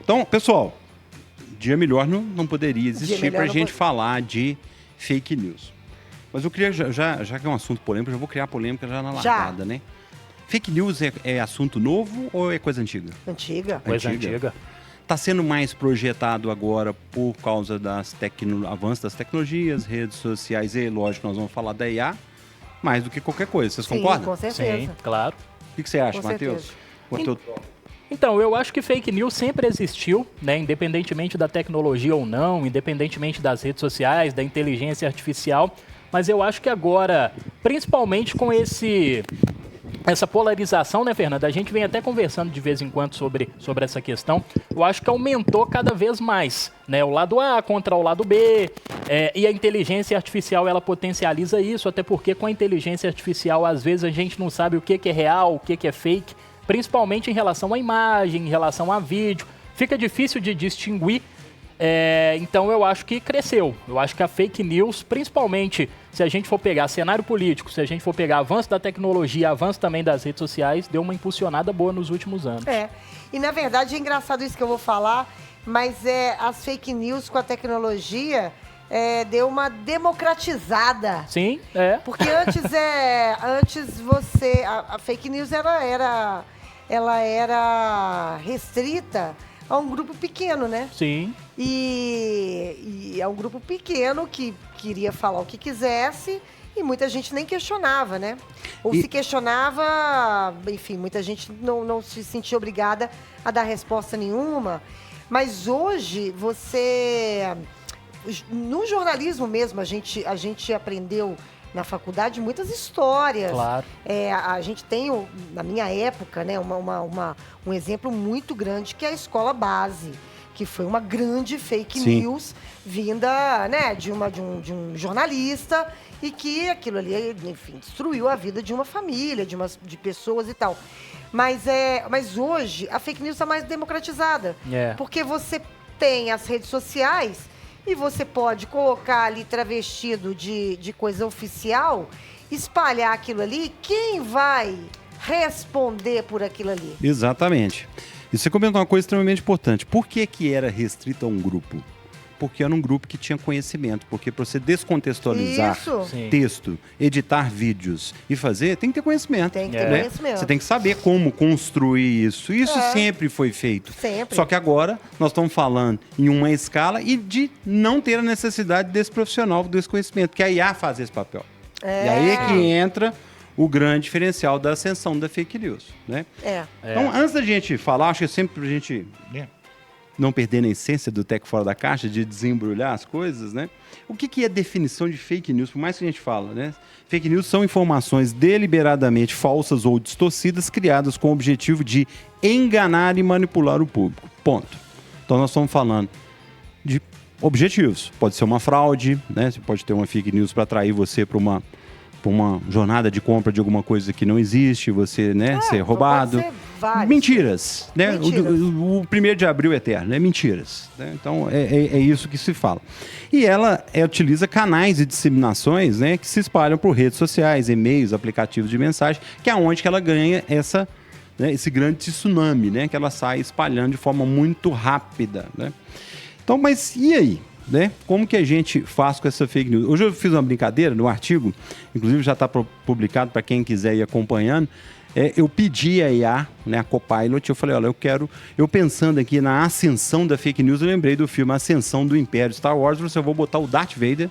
Então, pessoal, dia melhor não poderia existir para a gente falar de fake news. Mas eu queria, já que é um assunto polêmico, eu já vou criar polêmica já na largada, né? Fake news é assunto novo ou é coisa antiga? Antiga. Coisa antiga. Está sendo mais projetado agora por causa das avanços das tecnologias, redes sociais e, lógico, nós vamos falar da IA, mais do que qualquer coisa. Vocês concordam? Com certeza. Sim, claro. O que você acha, Matheus? Então, eu acho que fake news sempre existiu, né? Independentemente da tecnologia ou não, independentemente das redes sociais, da inteligência artificial, mas eu acho que agora, principalmente com essa polarização, né, Fernanda? A gente vem até conversando de vez em quando sobre essa questão. Eu acho que aumentou cada vez mais, né? O lado A contra o lado B. E a inteligência artificial, ela potencializa isso, até porque com a inteligência artificial, às vezes, a gente não sabe o que é real, o que é fake, principalmente em relação à imagem, em relação a vídeo. Fica difícil de distinguir. Então eu acho que cresceu. Eu acho que a fake news, principalmente se a gente for pegar cenário político, se a gente for pegar avanço da tecnologia, avanço também das redes sociais, deu uma impulsionada boa nos últimos anos. E na verdade é engraçado isso que eu vou falar, mas as fake news com a tecnologia deu uma democratizada. Sim, Porque antes você... A fake news ela era restrita a um grupo pequeno, né? Sim. E é um grupo pequeno que queria falar o que quisesse e muita gente nem questionava, né? Ou se questionava, enfim, muita gente não se sentia obrigada a dar resposta nenhuma. Mas hoje, no jornalismo mesmo, a gente aprendeu na faculdade muitas histórias. Claro. A gente tem, na minha época, né, um exemplo muito grande, que é a escola base, que foi uma grande fake news vinda, né, de um jornalista e que aquilo ali, enfim, destruiu a vida de uma família, de pessoas e tal. Mas hoje a fake news está mais democratizada. Porque você tem as redes sociais e você pode colocar ali travestido de coisa oficial, espalhar aquilo ali. Quem vai responder por aquilo ali? Exatamente. E você comentou uma coisa extremamente importante. Por que era restrito a um grupo? Porque era um grupo que tinha conhecimento. Porque para você descontextualizar texto, editar vídeos e fazer, tem que ter conhecimento. Tem que ter conhecimento. Você tem que saber como construir isso. Isso sempre foi feito. Sempre. Só que agora nós estamos falando em uma escala e de não ter a necessidade desse profissional, desse conhecimento, que a IA faz esse papel. E aí é que entra o grande diferencial da ascensão da fake news, né? Então, antes da gente falar, acho que é sempre pra gente não perder a essência do Tech Fora da Caixa, de desembrulhar as coisas, né? O que é a definição de fake news? Por mais que a gente fala, né? Fake news são informações deliberadamente falsas ou distorcidas, criadas com o objetivo de enganar e manipular o público. Ponto. Então, nós estamos falando de objetivos. Pode ser uma fraude, né? Você pode ter uma fake news para atrair você para uma jornada de compra de alguma coisa que não existe, você, né, ser roubado. Pode ser vários. Mentiras, né? Mentiras. O 1º de abril eterno, né? Mentiras. Né? Então, é isso que se fala. E ela utiliza canais de disseminações, né, que se espalham por redes sociais, e-mails, aplicativos de mensagem, que é onde que ela ganha esse grande tsunami, né, que ela sai espalhando de forma muito rápida, né? Então, mas e aí? Né? Como que a gente faz com essa fake news? Hoje eu fiz uma brincadeira no artigo, inclusive já está publicado para quem quiser ir acompanhando. Eu pedi a IA, né, a Copilot, eu falei, olha, eu pensando aqui na ascensão da fake news, eu lembrei do filme Ascensão do Império Star Wars, eu vou botar o Darth Vader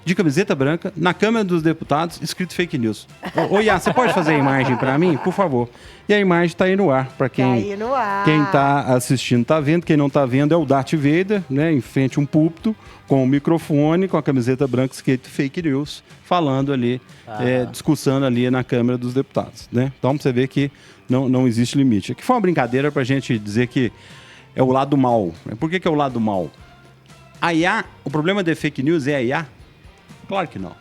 de camiseta branca, na Câmara dos Deputados, escrito fake news. Ô, Iá, você pode fazer a imagem para mim, por favor? E a imagem está aí no ar, para quem está assistindo está vendo, quem não está vendo é o Darth Vader, né, em frente a um púlpito, com o microfone, com a camiseta branca escrito fake news, falando ali, discussando ali na Câmara dos Deputados, né? Então, você vê que não existe limite. Aqui foi uma brincadeira para a gente dizer que é o lado mal. Por que é o lado mal? A IA, o problema da fake news é a IA? Claro que não.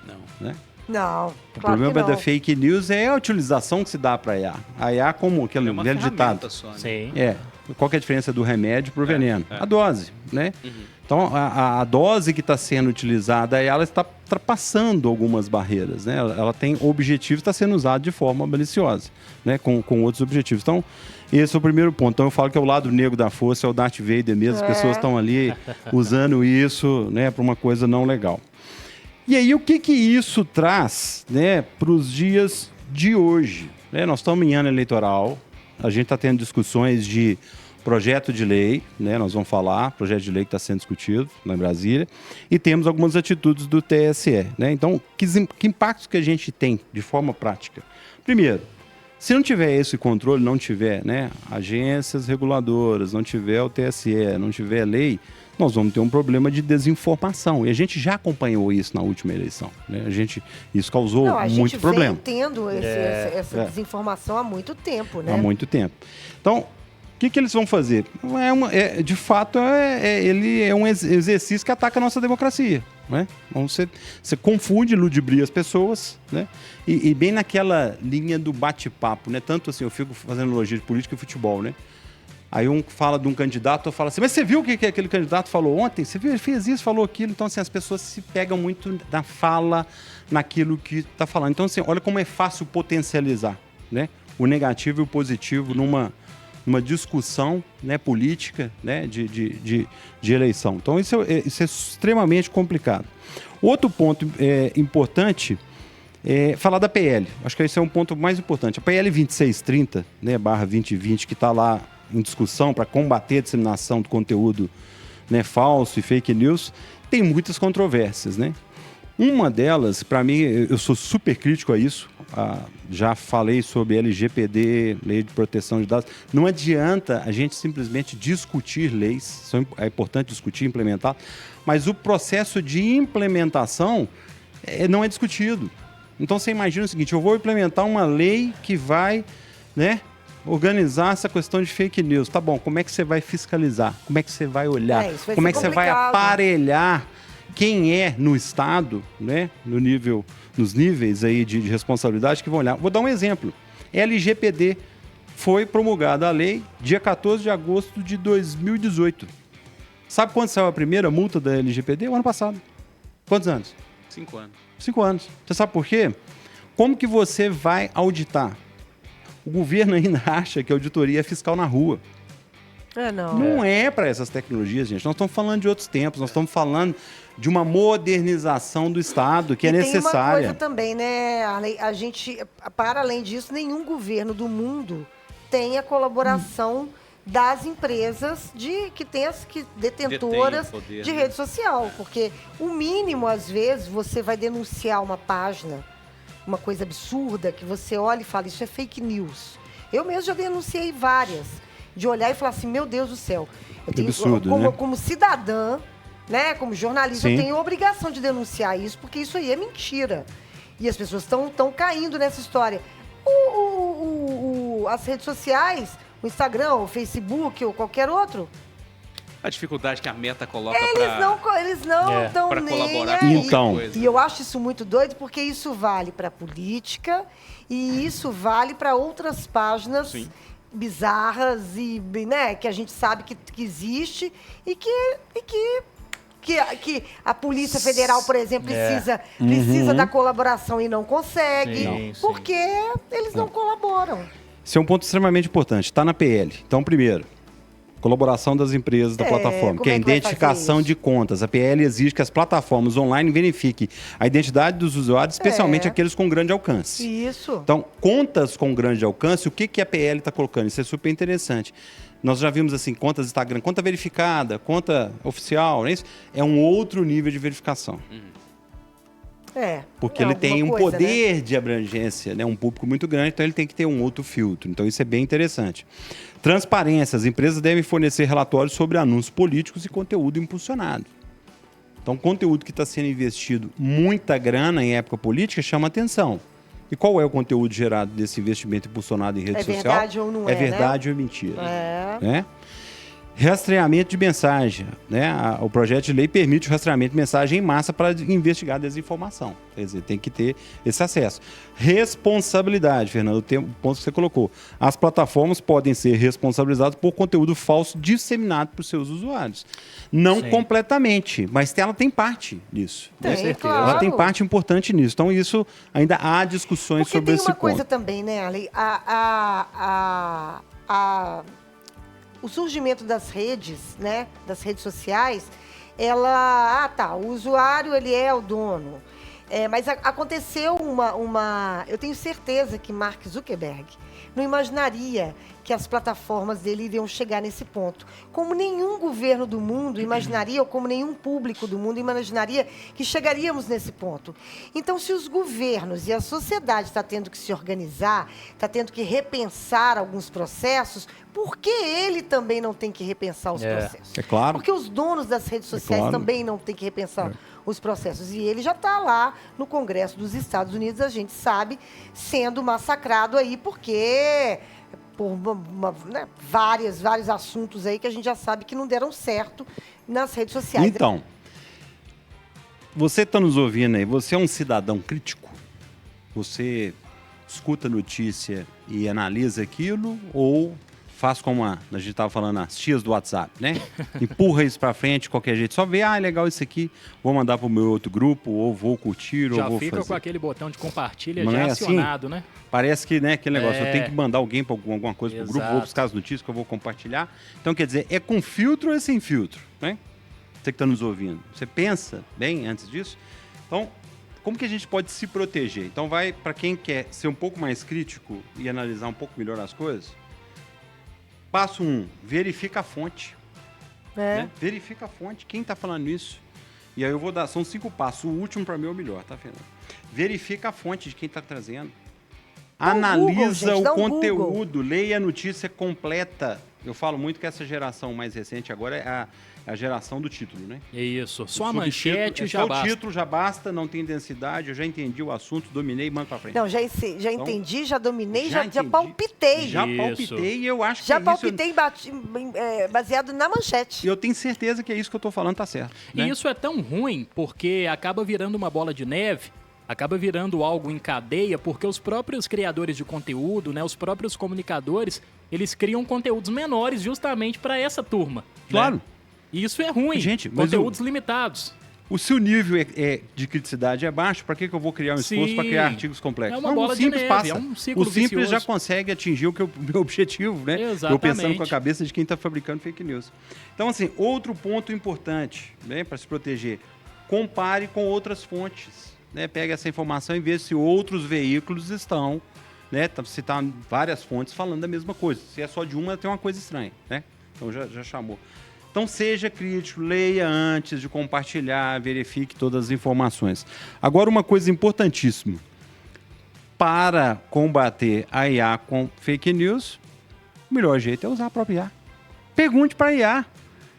Né? Não, o problema da fake news é a utilização que se dá para a IA. A IA como aquele velho ditado. Só, né? Sim. qual que é a diferença do remédio para o veneno? A dose, né? Então, a dose que está sendo utilizada, ela está ultrapassando algumas barreiras, né? Ela tem objetivos, está sendo usada de forma maliciosa, né? Com outros objetivos. Então, esse é o primeiro ponto. Então, eu falo que é o lado negro da força, é o Darth Vader mesmo. As pessoas estão ali usando isso, né, para uma coisa não legal. E aí, o que isso traz, né, para os dias de hoje? Né? Nós estamos em ano eleitoral, a gente está tendo discussões de projeto de lei, né? Nós vamos falar, projeto de lei que está sendo discutido lá em Brasília, e temos algumas atitudes do TSE, né? Então, que impactos que a gente tem de forma prática? Primeiro, se não tiver esse controle, não tiver, né, agências reguladoras, não tiver o TSE, não tiver lei, nós vamos ter um problema de desinformação. E a gente já acompanhou isso na última eleição, né? Isso causou muito problema. A gente vem tendo essa desinformação há muito tempo, né? Há muito tempo. Então, o que eles vão fazer? De fato, ele é um exercício que ataca a nossa democracia, né? Então, você confunde, ludibria as pessoas, né? E bem naquela linha do bate-papo, né? Tanto assim, eu fico fazendo analogia de política e futebol, né? Aí um fala de um candidato, eu falo assim, mas você viu o que aquele candidato falou ontem? Você viu? Ele fez isso, falou aquilo. Então, assim, as pessoas se pegam muito na fala, naquilo que está falando. Então, assim, olha como é fácil potencializar, né, o negativo e o positivo numa discussão, né, política, né, de eleição. Então, isso é extremamente complicado. Outro ponto importante é falar da PL. Acho que esse é um ponto mais importante. A PL 2630, né, /2020, que está lá em discussão para combater a disseminação do conteúdo, né, falso e fake news, tem muitas controvérsias, né? Uma delas, para mim, eu sou super crítico a isso. Já falei sobre LGPD, Lei de Proteção de Dados. Não adianta a gente simplesmente discutir leis, é importante discutir e implementar, mas o processo de implementação não é discutido. Então você imagina o seguinte, eu vou implementar uma lei que vai, né, organizar essa questão de fake news. Tá bom, como é que você vai fiscalizar? Como é que você vai olhar? Como é que você vai aparelhar quem é no Estado, né, nos níveis aí de responsabilidade que vão olhar? Vou dar um exemplo. LGPD foi promulgada a lei dia 14 de agosto de 2018. Sabe quando saiu a primeira multa da LGPD? O ano passado. Quantos anos? 5 anos. 5 anos. Você sabe por quê? Como que você vai auditar? O governo ainda acha que a auditoria é fiscal na rua. Não é para essas tecnologias, gente. Nós estamos falando de outros tempos, nós estamos falando de uma modernização do Estado que é necessária. Tem uma coisa também, né? A gente, para além disso, nenhum governo do mundo tem a colaboração das empresas que detentoras poder, de né? rede social. Porque o mínimo, às vezes, você vai denunciar uma página, uma coisa absurda, que você olha e fala, isso é fake news. Eu mesmo já denunciei várias, de olhar e falar assim, meu Deus do céu, eu tenho, absurdo, como cidadã, né, como jornalista, Sim. eu tenho a obrigação de denunciar isso, porque isso aí é mentira. E as pessoas estão caindo nessa história. As redes sociais, o Instagram, o Facebook ou qualquer outro, A dificuldade que a Meta coloca eles não estão para nem colaborar aí. com Então. coisa. E eu acho isso muito doido, porque isso vale para política e isso vale para outras páginas Sim. bizarras e, né, que a gente sabe que existe e que a Polícia Federal, por exemplo, precisa da colaboração e não consegue, Sim, porque eles não colaboram. Esse é um ponto extremamente importante. Está na PL. Então, primeiro, colaboração das empresas da plataforma, como que é a é que vai identificação fazer de contas. A PL exige que as plataformas online verifiquem a identidade dos usuários, especialmente aqueles com grande alcance. Isso. Então, contas com grande alcance, o que a PL está colocando? Isso é super interessante. Nós já vimos assim, contas Instagram, conta verificada, conta oficial, não é isso? É um outro nível de verificação. Porque ele tem um poder de abrangência, né? Um público muito grande, então ele tem que ter um outro filtro. Então isso é bem interessante. Transparência. As empresas devem fornecer relatórios sobre anúncios políticos e conteúdo impulsionado. Então, conteúdo que está sendo investido muita grana em época política chama atenção. E qual é o conteúdo gerado desse investimento impulsionado em rede social? É verdade ou não é, verdade ou é mentira. É. Né? Rastreamento de mensagem, né? O projeto de lei permite o rastreamento de mensagem em massa para investigar desinformação. Quer dizer, tem que ter esse acesso. Responsabilidade, Fernando, o ponto que você colocou. As plataformas podem ser responsabilizadas por conteúdo falso disseminado por seus usuários. Não completamente, mas ela tem parte nisso. Tem, né? claro. Ela tem parte importante nisso. Então, isso ainda há discussões Porque sobre esse tem ponto. uma coisa também, né, Ale? O surgimento das redes, né, das redes sociais, o usuário, ele é o dono. Mas aconteceu eu tenho certeza que Mark Zuckerberg não imaginaria que as plataformas dele iriam chegar nesse ponto. Como nenhum governo do mundo imaginaria, ou como nenhum público do mundo imaginaria que chegaríamos nesse ponto. Então, se os governos e a sociedade estão tendo que se organizar, está tendo que repensar alguns processos, por que ele também não tem que repensar os processos? É claro. Porque os donos das redes sociais também não têm que repensar os processos. E ele já está lá no Congresso dos Estados Unidos, a gente sabe, sendo massacrado aí, porque por vários assuntos aí que a gente já sabe que não deram certo nas redes sociais. Então, você está nos ouvindo aí, você é um cidadão crítico? Você escuta notícia e analisa aquilo ou faz como a gente estava falando, as tias do WhatsApp, né? Empurra isso para frente de qualquer jeito. Só vê, é legal isso aqui, vou mandar para o meu outro grupo, ou vou curtir, ou vou fazer. Já fica com aquele botão de compartilha Não já é acionado, assim? né? Parece que, né, aquele negócio, eu tenho que mandar alguém para alguma coisa para o grupo, vou buscar as notícias que eu vou compartilhar. Então, quer dizer, é com filtro ou é sem filtro, né? Você que está nos ouvindo. Você pensa bem antes disso? Então, como que a gente pode se proteger? Então, vai para quem quer ser um pouco mais crítico e analisar um pouco melhor as coisas. Passo 1, verifica a fonte. Né? Verifica a fonte, quem está falando isso? E aí eu vou dar, são 5 passos, o último para mim é o melhor, tá, Fernando? Verifica a fonte de quem está trazendo. Analisa o conteúdo, leia a notícia completa. Eu falo muito que essa geração mais recente agora é a geração do título, né? É isso, só a manchete já basta. Só o título já basta, não tem densidade, eu já entendi o assunto, dominei e mando pra frente. Não, já entendi, já dominei, já palpitei. Já palpitei e eu acho que já palpitei baseado na manchete. E eu tenho certeza que é isso que eu tô falando, tá certo. E isso é tão ruim porque acaba virando uma bola de neve, acaba virando algo em cadeia, porque os próprios criadores de conteúdo, né, os próprios comunicadores, eles criam conteúdos menores justamente para essa turma. Claro. Né? E isso é ruim. Gente, mas conteúdos limitados. Se o nível de criticidade é baixo, para que eu vou criar um esforço para criar artigos complexos? É uma bola de neve, passa. é um ciclo O simples vicioso. já consegue atingir o meu objetivo, né? Exatamente. Eu pensando com a cabeça de quem está fabricando fake news. Então, assim, outro ponto importante, né, para se proteger, compare com outras fontes. Né? Pega essa informação e vê se outros veículos estão, né? Se tá várias fontes falando da mesma coisa. Se é só de uma, tem uma coisa estranha, né? Então já chamou. Então seja crítico, leia antes de compartilhar, verifique todas as informações. Agora, uma coisa importantíssima. Para combater a IA com fake news, o melhor jeito é usar a própria IA. Pergunte para a IA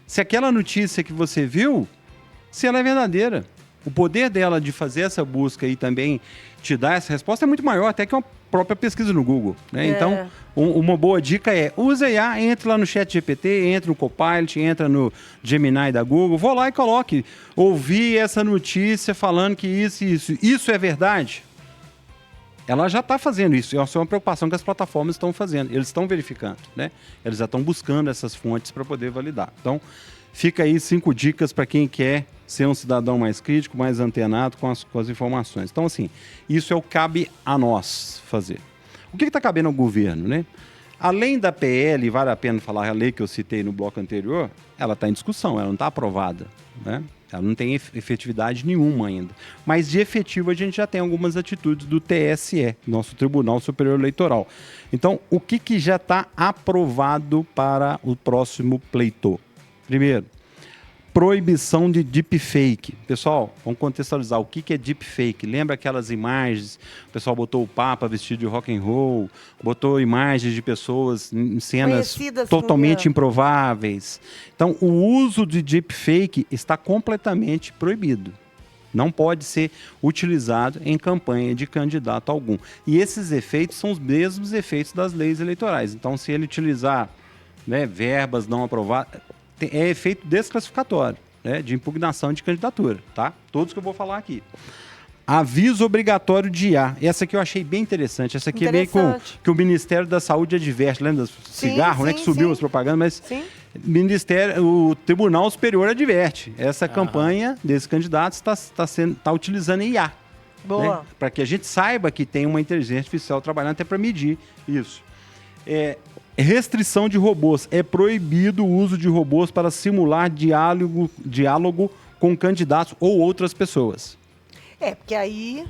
se aquela notícia que você viu, se ela é verdadeira. O poder dela de fazer essa busca e também te dar essa resposta é muito maior até que uma própria pesquisa no Google. Né? Então, uma boa dica é, use a IA, entre lá no ChatGPT, entre no Copilot, entra no Gemini da Google, vou lá e coloque. Ouvi essa notícia falando que isso é verdade. Ela já está fazendo isso. Essa é uma preocupação que as plataformas estão fazendo. Eles estão verificando, né? Eles já estão buscando essas fontes para poder validar. Então, fica aí 5 dicas para quem quer ser um cidadão mais crítico, mais antenado com as informações. Então, assim, isso é o que cabe a nós fazer. O que está cabendo ao governo, né? Além da PL, vale a pena falar a lei que eu citei no bloco anterior, ela está em discussão, ela não está aprovada, né? Ela não tem efetividade nenhuma ainda. Mas de efetivo a gente já tem algumas atitudes do TSE, nosso Tribunal Superior Eleitoral. Então, o que já está aprovado para o próximo pleito? Primeiro, proibição de deepfake. Pessoal, vamos contextualizar o que é deepfake. Lembra aquelas imagens? O pessoal botou o Papa vestido de rock and roll, botou imagens de pessoas em cenas totalmente improváveis. Então, o uso de deepfake está completamente proibido. Não pode ser utilizado em campanha de candidato algum. E esses efeitos são os mesmos efeitos das leis eleitorais. Então, se ele utilizar né, verbas não aprovadas, é efeito desclassificatório, né, de impugnação de candidatura, tá? Todos que eu vou falar aqui. Aviso obrigatório de IA. Essa aqui eu achei bem interessante. Essa aqui é meio que o Ministério da Saúde adverte. Lembra do cigarro, né? Que subiu as propagandas, mas o Tribunal Superior adverte. Essa campanha desses candidatos está utilizando IA. Boa. Né? Para que a gente saiba que tem uma inteligência artificial trabalhando até para medir isso. Restrição de robôs. É proibido o uso de robôs para simular diálogo com candidatos ou outras pessoas. Porque aí...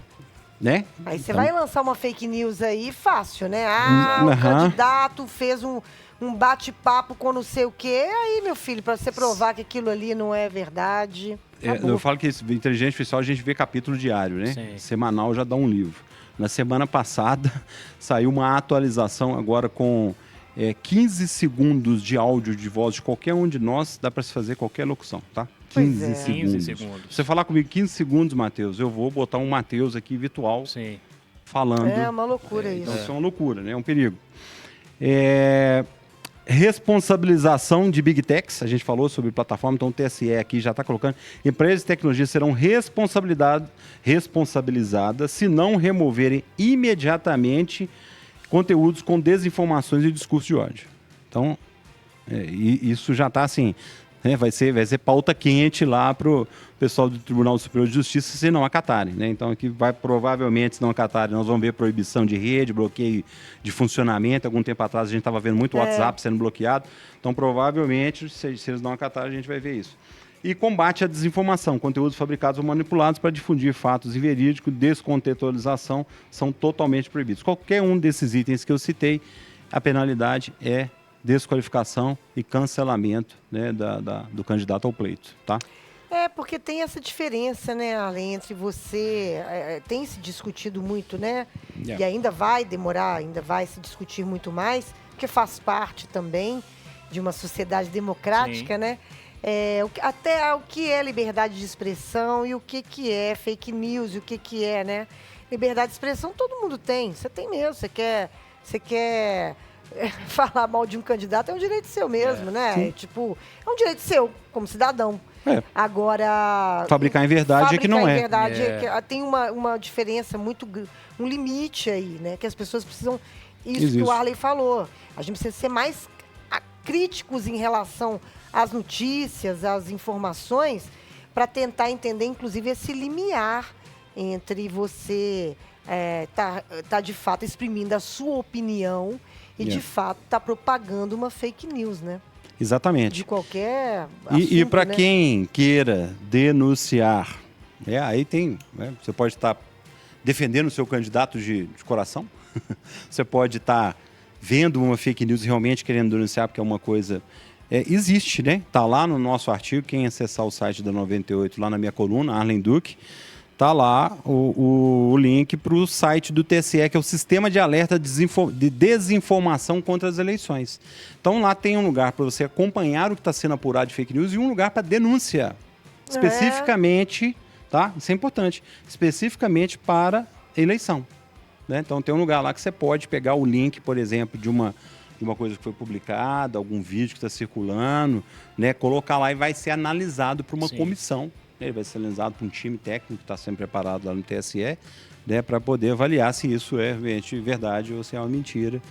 Né? Aí você vai lançar uma fake news aí fácil, né? O candidato fez um bate-papo com não sei o quê. Aí, meu filho, para você provar que aquilo ali não é verdade... eu falo que inteligência artificial a gente vê capítulo diário, né? Sim. Semanal já dá um livro. Na semana passada saiu uma atualização agora com 15 segundos de áudio de voz de qualquer um de nós, dá para se fazer qualquer locução, tá? 15 segundos. Se você falar comigo 15 segundos, Matheus, eu vou botar um Matheus aqui virtual falando. É uma loucura isso. Então, isso é uma loucura, né? É um perigo. Responsabilização de Big Techs, a gente falou sobre plataforma, então o TSE aqui já está colocando. Empresas de tecnologia serão responsabilizadas se não removerem imediatamente conteúdos com desinformações e discurso de ódio. Então, isso já está assim... Vai ser pauta quente lá para o pessoal do Tribunal Superior de Justiça se não acatarem. Né? Então, aqui provavelmente, se não acatarem, nós vamos ver proibição de rede, bloqueio de funcionamento. Algum tempo atrás, a gente estava vendo muito WhatsApp sendo bloqueado. Então, provavelmente, se eles não acatarem, a gente vai ver isso. E combate à desinformação. Conteúdos fabricados ou manipulados para difundir fatos inverídicos, descontextualização, são totalmente proibidos. Qualquer um desses itens que eu citei, a penalidade é desqualificação e cancelamento, né, do candidato ao pleito, tá? Porque tem essa diferença, né, Arlen, entre você... tem se discutido muito, né? E ainda vai demorar, ainda vai se discutir muito mais, porque faz parte também de uma sociedade democrática, né? Até o que é liberdade de expressão e o que é fake news e o que é, né? Liberdade de expressão todo mundo tem, você tem mesmo, você quer falar mal de um candidato é um direito seu mesmo, né? É um direito seu, como cidadão. Agora... Fabricar em verdade é que não é. Fabricar em verdade tem uma diferença muito... Um limite aí, né? Que as pessoas precisam... Isso que o Arlen falou. A gente precisa ser mais críticos em relação às notícias, às informações, para tentar entender, inclusive, esse limiar entre você tá de fato exprimindo a sua opinião e, de fato, tá propagando uma fake news, né? Exatamente. De qualquer assunto, E para né? quem queira denunciar, aí tem... Né, você pode estar defendendo o seu candidato de coração, você pode estar vendo uma fake news realmente querendo denunciar, porque é uma coisa... existe, né? Tá lá no nosso artigo, quem acessar o site da 98, lá na minha coluna, Arlen Duque, tá lá o link para o site do TSE, que é o Sistema de Alerta de Desinformação contra as Eleições. Então lá tem um lugar para você acompanhar o que está sendo apurado de fake news e um lugar para denúncia. Especificamente, tá? Isso é importante. Especificamente para eleição. Né? Então tem um lugar lá que você pode pegar o link, por exemplo, de uma coisa que foi publicada, algum vídeo que está circulando, né? Colocar lá e vai ser analisado por uma comissão. Ele vai ser analisado por um time técnico que está sempre preparado lá no TSE, né, para poder avaliar se isso é realmente verdade ou se é uma mentira,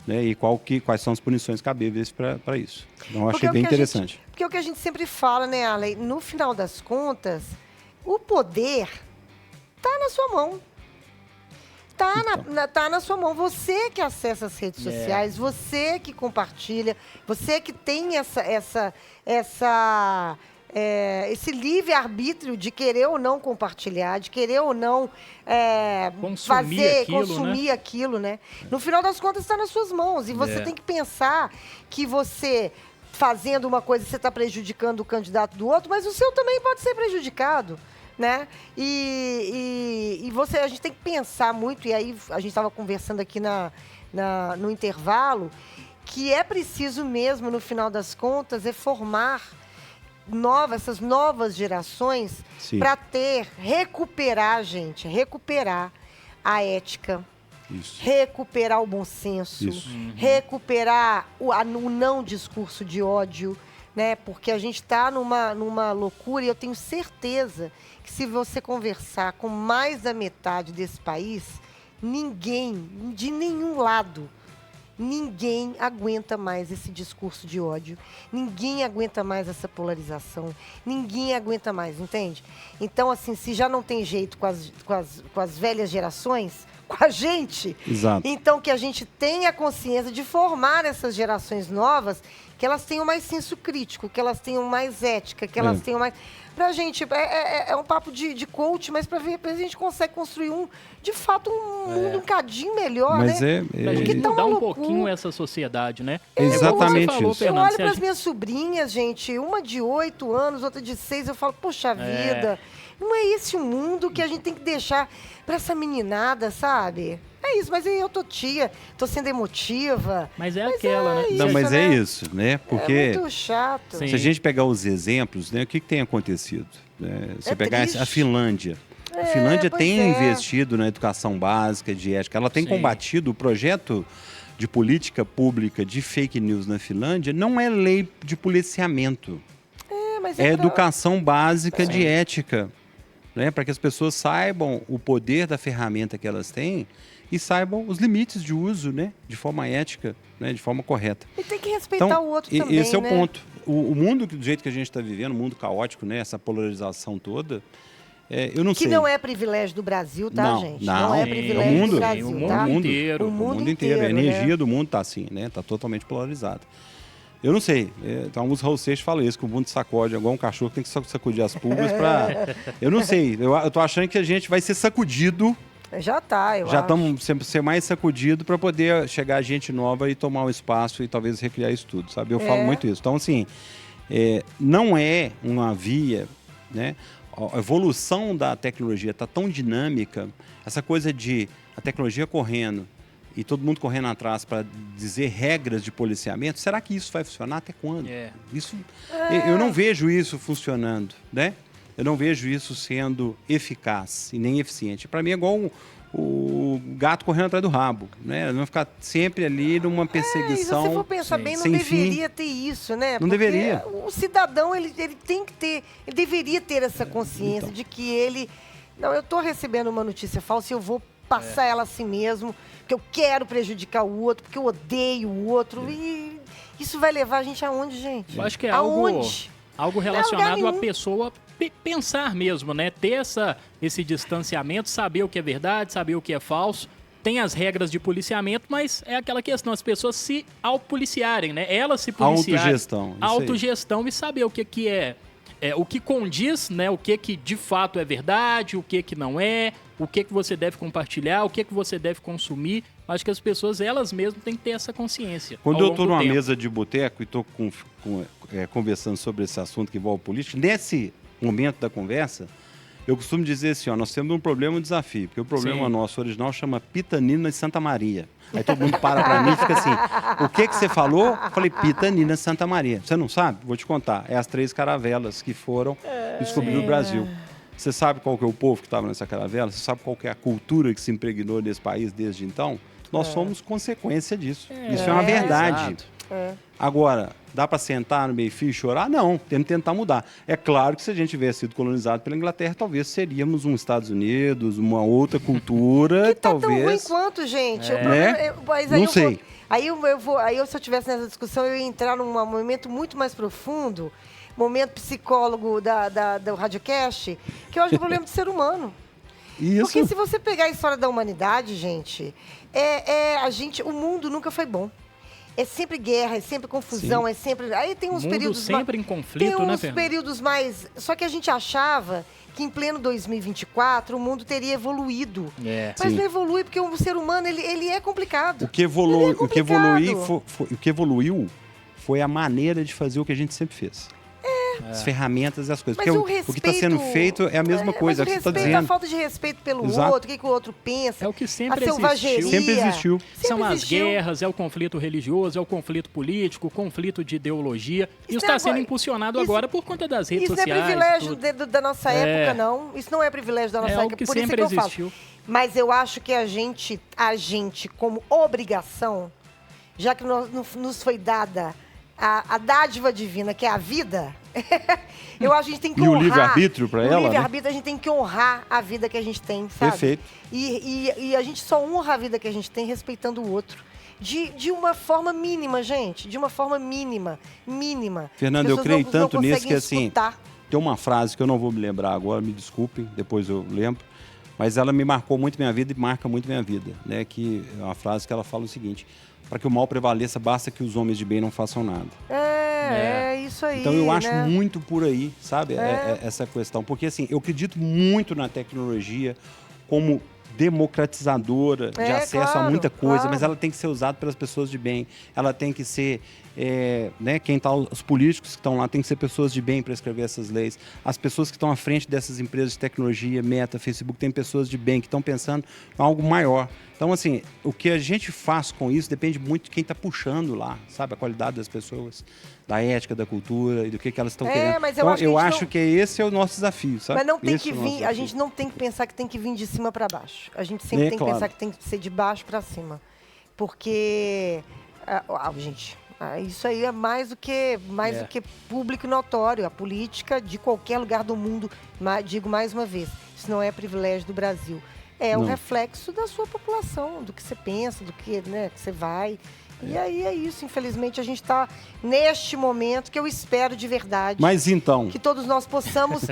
né, e quais são as punições cabíveis para isso. Então, eu achei bem interessante. Porque é o que a gente sempre fala, né, Arlen? No final das contas, o poder está na sua mão. Tá na sua mão. Você que acessa as redes sociais, você que compartilha, você que tem esse livre-arbítrio de querer ou não compartilhar, de querer ou não consumir aquilo, né? No final das contas, está nas suas mãos. E você tem que pensar que você, fazendo uma coisa, você está prejudicando o candidato do outro, mas o seu também pode ser prejudicado, né? E a gente tem que pensar muito, e aí a gente estava conversando aqui no intervalo, que é preciso mesmo, no final das contas, formar essas novas gerações para recuperar a ética, Isso. recuperar o bom senso, Isso. recuperar o não discurso de ódio, né? Porque a gente está numa loucura e eu tenho certeza que se você conversar com mais da metade desse país, ninguém, de nenhum lado, ninguém aguenta mais esse discurso de ódio. Ninguém aguenta mais essa polarização. Ninguém aguenta mais, entende? Então, assim, se já não tem jeito com as velhas gerações, com a gente, Exato. então que a gente tenha a consciência de formar essas gerações novas, que elas tenham mais senso crítico, que elas tenham mais ética, que elas tenham mais... Pra gente, é um papo de coach, mas pra a gente consegue construir de fato, um mundo um cadinho melhor, Mas né? Pra gente Porque tá mudar uma um loucura. pouquinho essa sociedade, né? Exatamente Como você falou, isso. Eu Fernando, olho se a para as gente- minhas sobrinhas, gente, uma de 8 anos, outra de 6, eu falo, poxa vida, não é esse o mundo que a gente tem que deixar para essa meninada, sabe? É isso, mas aí eu tô tô sendo emotiva. Mas é aquela, né? Não, mas né? é isso, né? Porque É muito chato. Sim. se a gente pegar os exemplos, né, o que tem acontecido? Você É pegar triste. a Finlândia. A Finlândia pois tem é. investido na educação básica, de ética. Ela tem Sim. combatido o projeto de política pública de fake news na Finlândia. Não é lei de policiamento. Mas É pra- educação básica de ética, né? Para que as pessoas saibam o poder da ferramenta que elas têm e saibam os limites de uso, né? De forma ética, né? De forma correta. E tem que respeitar Então, o outro e- também, esse é o né? ponto. O mundo do jeito que a gente está vivendo, o mundo caótico, né? Essa polarização toda, eu não Que sei. não é privilégio do Brasil, tá, Não, gente? não. é Sim, privilégio o mundo, do Brasil, o mundo tá? inteiro. O mundo inteiro. A inteiro, energia né? do mundo está assim, né? Está totalmente polarizada. Eu não sei. Então, alguns Raul Seixas falam isso, que o mundo sacode, igual um cachorro que tem que sacudir as pulgas para... Eu não sei. Eu tô achando que a gente vai ser sacudido, Já tá, eu já acho. estamos ser mais sacudido para poder chegar gente nova e tomar o espaço e talvez recriar isso tudo, sabe? Eu falo muito isso. Então, assim, não é uma via, né? A evolução da tecnologia está tão dinâmica, essa coisa de a tecnologia correndo e todo mundo correndo atrás para dizer regras de policiamento, será que isso vai funcionar até quando? Isso, eu não vejo isso funcionando, né? Eu não vejo isso sendo eficaz e nem eficiente. Para mim é igual o gato correndo atrás do rabo, né? Não ficar sempre ali numa E se perseguição você for pensar bem, não sem deveria fim. ter isso, né? Não Porque deveria. o cidadão, ele tem que ter, ele deveria ter essa consciência Então. de que ele... Não, eu tô recebendo uma notícia falsa e eu vou passar ela assim mesmo, porque eu quero prejudicar o outro, porque eu odeio o outro. E isso vai levar a gente aonde, gente? Eu acho que é Aonde? algo lugar relacionado à nenhum. pessoa pensar mesmo, né? Ter esse distanciamento, saber o que é verdade, saber o que é falso. Tem as regras de policiamento, mas é aquela questão, as pessoas se autopoliciarem, né? Elas se policiarem. Autogestão, isso aí. Autogestão e saber o que é o que condiz, né? O que de fato é verdade, o que não é, o que você deve compartilhar, o que você deve consumir. Acho que as pessoas, elas mesmas, têm que ter essa consciência. Quando ao eu longo estou do numa tempo. mesa de boteco e estou conversando sobre esse assunto que envolve política, nesse momento da conversa, eu costumo dizer assim, ó, nós temos um problema e um desafio, porque o problema Sim. nosso original chama Pitanina e Santa Maria. Aí todo mundo para mim e fica assim, o que você falou? Eu falei, Pitanina e Santa Maria. Você não sabe? Vou te contar. É as 3 caravelas que foram descobrir o Brasil. Você sabe qual que é o povo que estava nessa caravela? Você sabe qual que é a cultura que se impregnou nesse país desde então? Nós somos consequência disso. Isso é uma verdade. Exato. Agora, dá para sentar no meio-fio e chorar? Não, temos que tentar mudar. É claro que se a gente tivesse sido colonizado pela Inglaterra, talvez seríamos uns Estados Unidos, uma outra cultura, Que tá tão ruim talvez. quanto, gente. O Né? problema mas Não sei. Aí se eu tivesse nessa discussão, eu ia entrar num momento muito mais profundo, momento psicólogo do Radiocast, que eu acho que é o problema do ser humano. Isso. Porque se você pegar a história da humanidade, gente, o mundo nunca foi bom. É sempre guerra, é sempre confusão, é sempre... Aí tem uns Mundo períodos... sempre em conflito, tem né, uns Fernando? períodos mais... Só que a gente achava que em pleno 2024 o mundo teria evoluído. Mas Sim. não evolui porque o ser humano, ele é complicado. O que, evolui, Ele é o que complicado. evoluiu foi a maneira de fazer o que a gente sempre fez. as ferramentas e as coisas. Mas Porque o o que está sendo feito é a mesma coisa, é o que você está respeito, dizendo. a falta de respeito pelo Exato. outro, o que o outro pensa. É o que sempre a selvageria. existiu. Sempre existiu. Sempre São as existiu. guerras, é o conflito religioso, é o conflito político, o conflito de ideologia. Isso Isso está não é sendo agora- impulsionado isso- agora por conta das redes Isso não é sociais. privilégio tudo. da nossa época, não. Isso não é privilégio da nossa algo época. que Por isso é sempre que eu falo. existiu. Mas eu acho que a gente, como obrigação, já que nos foi dada a dádiva divina, que é a vida, eu acho que a gente tem que E o honrar. livre-arbítrio pra ela, O né? livre-arbítrio, a gente tem que honrar a vida que a gente tem, sabe? Perfeito. E a gente só honra a vida que a gente tem respeitando o outro. De uma forma mínima, gente. De uma forma mínima. Mínima. Fernando, As eu pessoas creio não tanto nisso conseguem que, assim, escutar. tem uma frase que eu não vou me lembrar agora, me desculpem, depois eu lembro, mas ela me marcou muito minha vida e marca muito minha vida, né? Que é uma frase que ela fala o seguinte: para que o mal prevaleça, basta que os homens de bem não façam nada. É isso aí. Então eu acho né? muito por aí, sabe, essa questão. Porque assim, eu acredito muito na tecnologia como democratizadora de acesso a muita coisa, mas ela tem que ser usada pelas pessoas de bem. Ela tem que ser, né, os políticos que estão lá tem que ser pessoas de bem para escrever essas leis. As pessoas que estão à frente dessas empresas de tecnologia, Meta, Facebook, tem pessoas de bem que estão pensando em algo maior. Então, assim, o que a gente faz com isso depende muito de quem está puxando lá, sabe? A qualidade das pessoas, da ética, da cultura e do que elas estão querendo. Mas então, eu a gente acho que esse é o nosso desafio, sabe? Mas não tem Esse que é o nosso vir, a desafio. gente não tem que pensar que tem que vir de cima para baixo. A gente sempre tem que claro. pensar que tem que ser de baixo para cima. Porque, gente, isso aí é mais do que público e notório. A política de qualquer lugar do mundo, digo mais uma vez, isso não é privilégio do Brasil. É o Não. reflexo da sua população, do que você pensa, do que, né, que você vai. E aí é isso, infelizmente a gente está neste momento que eu espero de verdade. Mas então, Que todos nós possamos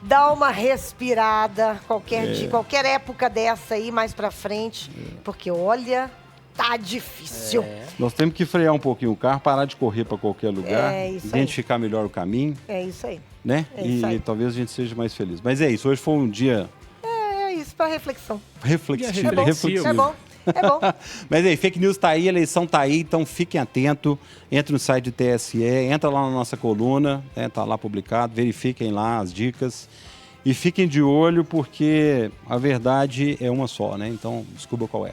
dar uma respirada qualquer época dessa aí, mais pra frente. Porque, olha, tá difícil. nós temos que frear um pouquinho o carro, parar de correr para qualquer lugar, É isso aí. identificar melhor o caminho, É isso aí. né? É isso aí. E talvez a gente seja mais feliz. Mas é isso, hoje foi um dia É isso, pra reflexão. reflexivo. É bom, reflexivo. É bom, é bom. Mas aí, fake news tá aí, eleição tá aí, então fiquem atentos. Entre no site do TSE, entra lá na nossa coluna, né, tá lá publicado, verifiquem lá as dicas. E fiquem de olho porque a verdade é uma só, né? Então, desculpa qual é.